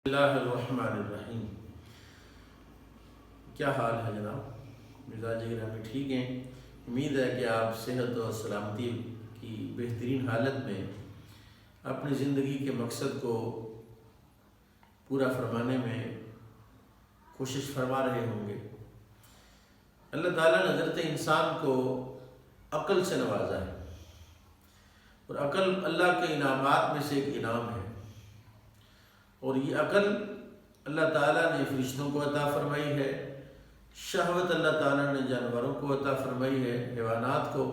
بسم اللہ الرحمن الرحیم۔ کیا حال ہے جناب؟ مزاج گرامی ٹھیک ہیں؟ امید ہے کہ آپ صحت اور سلامتی کی بہترین حالت میں اپنی زندگی کے مقصد کو پورا فرمانے میں کوشش فرما رہے ہوں گے۔ اللہ تعالیٰ نے حضرت انسان کو عقل سے نوازا ہے، اور عقل اللہ کے انعامات میں سے ایک انعام ہے، اور یہ عقل اللہ تعالیٰ نے فرشتوں کو عطا فرمائی ہے، شہوت اللہ تعالیٰ نے جانوروں کو عطا فرمائی ہے، حیوانات کو۔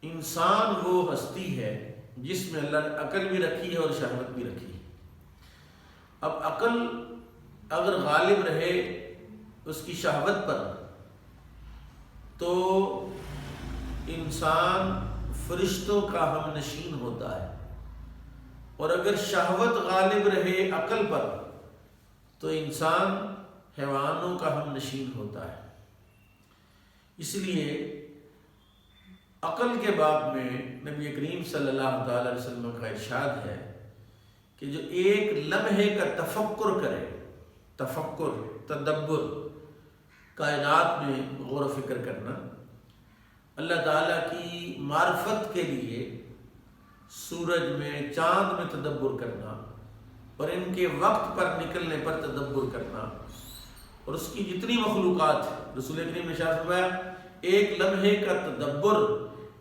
انسان وہ ہستی ہے جس میں اللہ نے عقل بھی رکھی ہے اور شہوت بھی رکھی ہے۔ اب عقل اگر غالب رہے اس کی شہوت پر تو انسان فرشتوں کا ہم نشین ہوتا ہے، اور اگر شہوت غالب رہے عقل پر تو انسان حیوانوں کا ہم نشین ہوتا ہے۔ اس لیے عقل کے باب میں نبی کریم صلی اللہ تعالی علیہ وسلم کا ارشاد ہے کہ جو ایک لمحے کا تفکر کرے، تفکر، تدبر، کائنات میں غور و فکر کرنا، اللہ تعالیٰ کی معرفت کے لیے سورج میں، چاند میں تدبر کرنا، اور ان کے وقت پر نکلنے پر تدبر کرنا، اور اس کی جتنی مخلوقات ہیں، رسول کریم نے ارشاد فرمایا ایک لمحے کا تدبر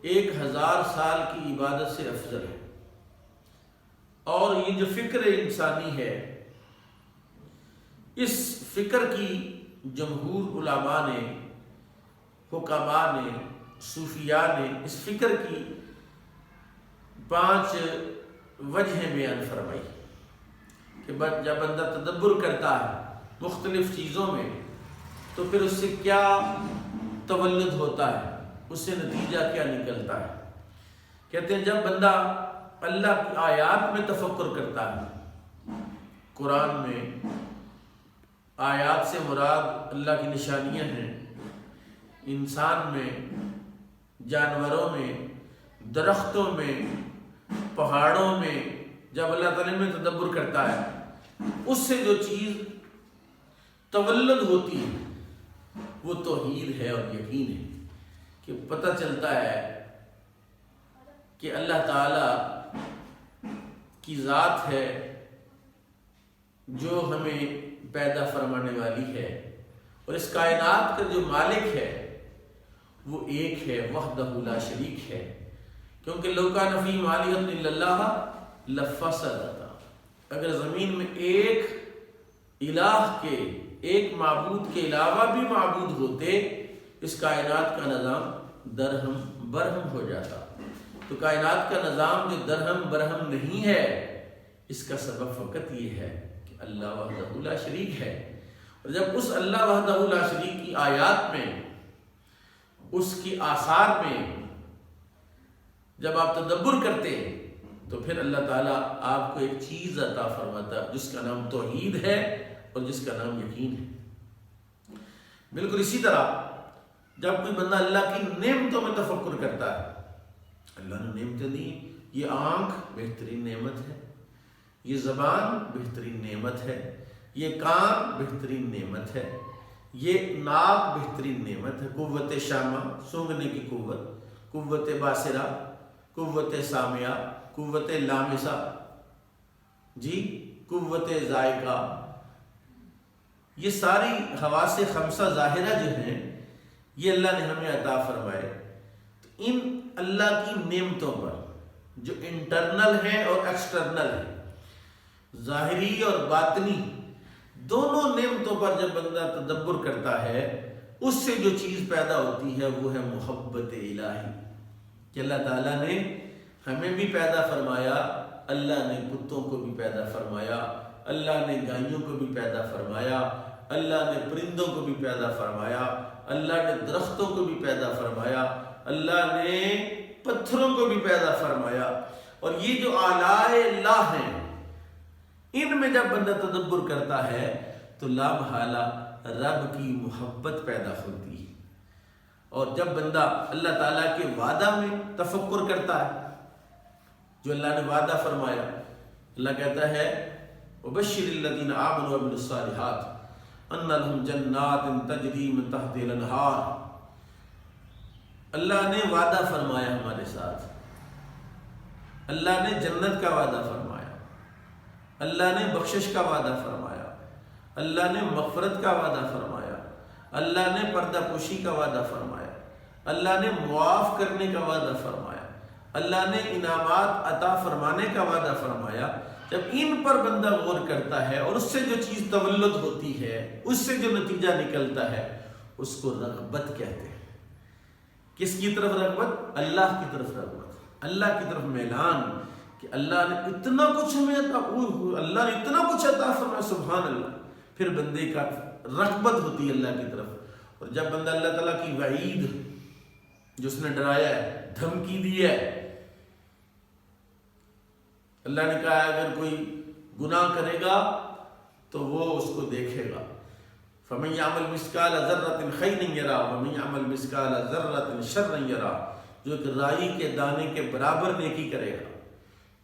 1000 سال کی عبادت سے افضل ہے۔ اور یہ جو فکر انسانی ہے، اس فکر کی جمہور علماء نے، حکماء نے، صوفیاء نے اس فکر کی 5 وجہیں بیان فرمائی کہ جب بندہ تدبر کرتا ہے مختلف چیزوں میں تو پھر اس سے کیا تولد ہوتا ہے، اس سے نتیجہ کیا نکلتا ہے۔ کہتے ہیں جب بندہ اللہ کی آیات میں تفکر کرتا ہے، قرآن میں آیات سے مراد اللہ کی نشانیاں ہیں، انسان میں، جانوروں میں، درختوں میں، پہاڑوں میں، جب اللہ تعالیٰ میں تدبر کرتا ہے اس سے جو چیز تولد ہوتی ہے وہ توحید ہے اور یقین ہے، کہ پتہ چلتا ہے کہ اللہ تعالیٰ کی ذات ہے جو ہمیں پیدا فرمانے والی ہے، اور اس کائنات کا جو مالک ہے وہ ایک ہے، وحدہ لا شریک ہے، کیونکہ لو کان فی آلہۃ الا اللہ لفسدتا، اگر زمین میں ایک الہ کے، ایک معبود کے علاوہ بھی معبود ہوتے اس کائنات کا نظام درہم برہم ہو جاتا۔ تو کائنات کا نظام جو درہم برہم نہیں ہے، اس کا سبب فقط یہ ہے کہ اللہ وحدہ لا شریک ہے۔ اور جب اس اللہ وحدہ لا شریک کی آیات میں، اس کی آثار میں جب آپ تدبر کرتے ہیں تو پھر اللہ تعالیٰ آپ کو ایک چیز عطا فرماتا ہے جس کا نام توحید ہے اور جس کا نام یقین ہے۔ بالکل اسی طرح جب کوئی بندہ اللہ کی نعمتوں میں تفکر کرتا ہے، اللہ نے نعمتیں دی، یہ آنکھ بہترین نعمت ہے، یہ زبان بہترین نعمت ہے، یہ کان بہترین نعمت ہے، یہ ناک بہترین نعمت ہے، قوت شامہ سونگھنے کی قوت، قوت باصرہ، قوت سامعہ، قوت لامسہ، جی، قوت ذائقہ، یہ ساری حواس خمسہ ظاہرہ جو ہیں یہ اللہ نے ہمیں عطا فرمائے۔ تو ان اللہ کی نعمتوں پر جو انٹرنل ہیں اور ایکسٹرنل ہیں، ظاہری اور باطنی، دونوں نعمتوں پر جب بندہ تدبر کرتا ہے اس سے جو چیز پیدا ہوتی ہے وہ ہے محبت الہی، کہ اللہ تعالیٰ نے ہمیں بھی پیدا فرمایا، اللہ نے کتوں کو بھی پیدا فرمایا، اللہ نے گائیوں کو بھی پیدا فرمایا، اللہ نے پرندوں کو بھی پیدا فرمایا، اللہ نے درختوں کو بھی پیدا فرمایا، اللہ نے پتھروں کو بھی پیدا فرمایا۔ اور یہ جو آلاء اللہ ہیں ان میں جب بندہ تدبر کرتا ہے تو لا محالہ رب کی محبت پیدا ہوتی ہے۔ اور جب بندہ اللہ تعالیٰ کے وعدہ میں تفکر کرتا ہے، جو اللہ نے وعدہ فرمایا، اللہ کہتا ہے وبشر الذین آمنوا وعملوا الصالحات ان لهم جنات تجری من تحتها الانہار۔ اللہ نے وعدہ فرمایا ہمارے ساتھ، اللہ نے جنت کا وعدہ فرمایا، اللہ نے بخشش کا وعدہ فرمایا، اللہ نے مغفرت کا وعدہ فرمایا، اللہ نے پردہ پوشی کا وعدہ فرمایا، اللہ نے معاف کرنے کا وعدہ فرمایا، اللہ نے انعامات عطا فرمانے کا وعدہ فرمایا۔ جب ان پر بندہ غور کرتا ہے اور اس سے جو چیز تولد ہوتی ہے، اس سے جو نتیجہ نکلتا ہے، اس کو رغبت کہتے ہیں۔ کس کی طرف رغبت؟ اللہ کی طرف رغبت، اللہ کی طرف میلان، کہ اللہ نے اتنا کچھ ہمیں عطا، اللہ نے اتنا کچھ عطا فرمایا، سبحان اللہ۔ پھر بندے کا رغبت ہوتی ہے اللہ کی طرف۔ اور جب بندہ اللہ تعالیٰ کی وعید، جو اس نے ڈرایا ہے، دھمکی دی ہے، اللہ نے کہا اگر کوئی گناہ کرے گا تو وہ اس کو دیکھے گا، فَمَن يَعْمَلْ مِثْقَالَ ذَرَّةٍ خَيْرًا يَرَهُ وَمَن يَعْمَلْ مِثْقَالَ ذَرَّةٍ شَرًّا يَرَهُ۔ جو ایک رائی کے دانے کے برابر نیکی کرے گا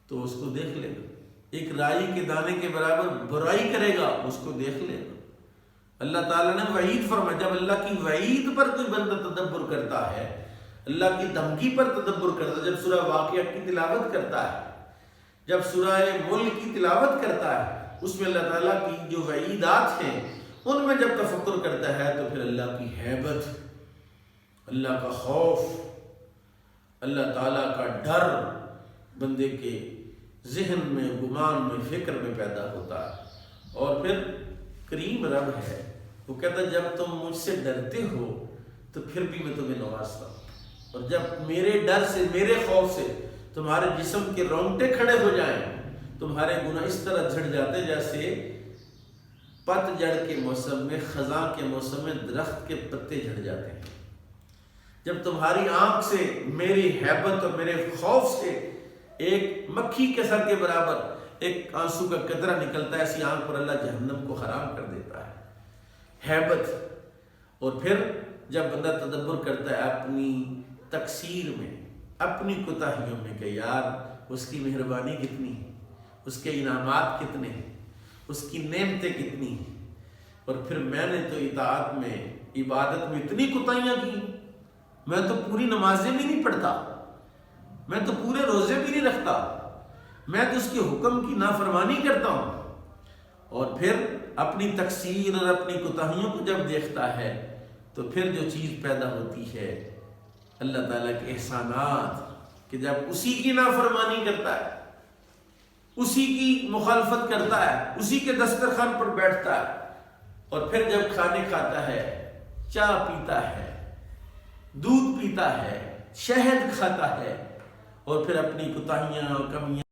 تو اس کو دیکھ لے گا، ایک رائی کے دانے کے برابر برائی کرے گا اس کو دیکھ لے گا۔ اللہ تعالیٰ نے وعید فرمایا، جب اللہ کی وعید پر کوئی بندہ تدبر کرتا ہے، اللہ کی دھمکی پر تدبر کرتا ہے، جب سورہ واقعہ کی تلاوت کرتا ہے، جب سورہ ملک کی تلاوت کرتا ہے، اس میں اللہ تعالیٰ کی جو وعیدات ہیں ان میں جب تفکر کرتا ہے تو پھر اللہ کی ہیبت، اللہ کا خوف، اللہ تعالیٰ کا ڈر بندے کے ذہن میں، گمان میں، فکر میں پیدا ہوتا ہے۔ اور پھر کریم رب ہے، وہ کہتا ہے جب تم مجھ سے ڈرتے ہو تو پھر بھی میں تمہیں نوازتا ہوں، اور جب میرے ڈر سے، میرے خوف سے تمہارے جسم کے رونگٹے کھڑے ہو جائیں، تمہارے گناہ اس طرح جھڑ جاتے جیسے پت جڑ کے موسم میں، خزاں کے موسم میں درخت کے پتے جھڑ جاتے ہیں۔ جب تمہاری آنکھ سے میری ہیبت اور میرے خوف سے ایک مکھی کے سر کے برابر ایک آنسو کا قطرہ نکلتا ہے، ایسی آنکھ پر اللہ جہنم کو حرام کر دیتا ہے۔ ہیبت۔ اور پھر جب بندہ تدبر کرتا ہے اپنی تقصیر میں، اپنی کوتاہیوں میں، کہ یار اس کی مہربانی کتنی ہے، اس کے انعامات کتنے ہیں، اس کی نعمتیں کتنی ہیں، اور پھر میں نے تو اطاعت میں، عبادت میں اتنی کوتاہیاں کی، میں تو پوری نمازیں بھی نہیں پڑھتا، میں تو پورے روزے بھی نہیں رکھتا، میں تو اس کے حکم کی نافرمانی کرتا ہوں۔ اور پھر اپنی تقصیر اور اپنی کوتاہیوں کو جب دیکھتا ہے تو پھر جو چیز پیدا ہوتی ہے اللہ تعالیٰ کے احسانات، کہ جب اسی کی نافرمانی کرتا ہے، اسی کی مخالفت کرتا ہے، اسی کے دسترخوان پر بیٹھتا ہے، اور پھر جب کھانے کھاتا ہے، چائے پیتا ہے، دودھ پیتا ہے، شہد کھاتا ہے، اور پھر اپنی کوتاہیاں اور کمیاں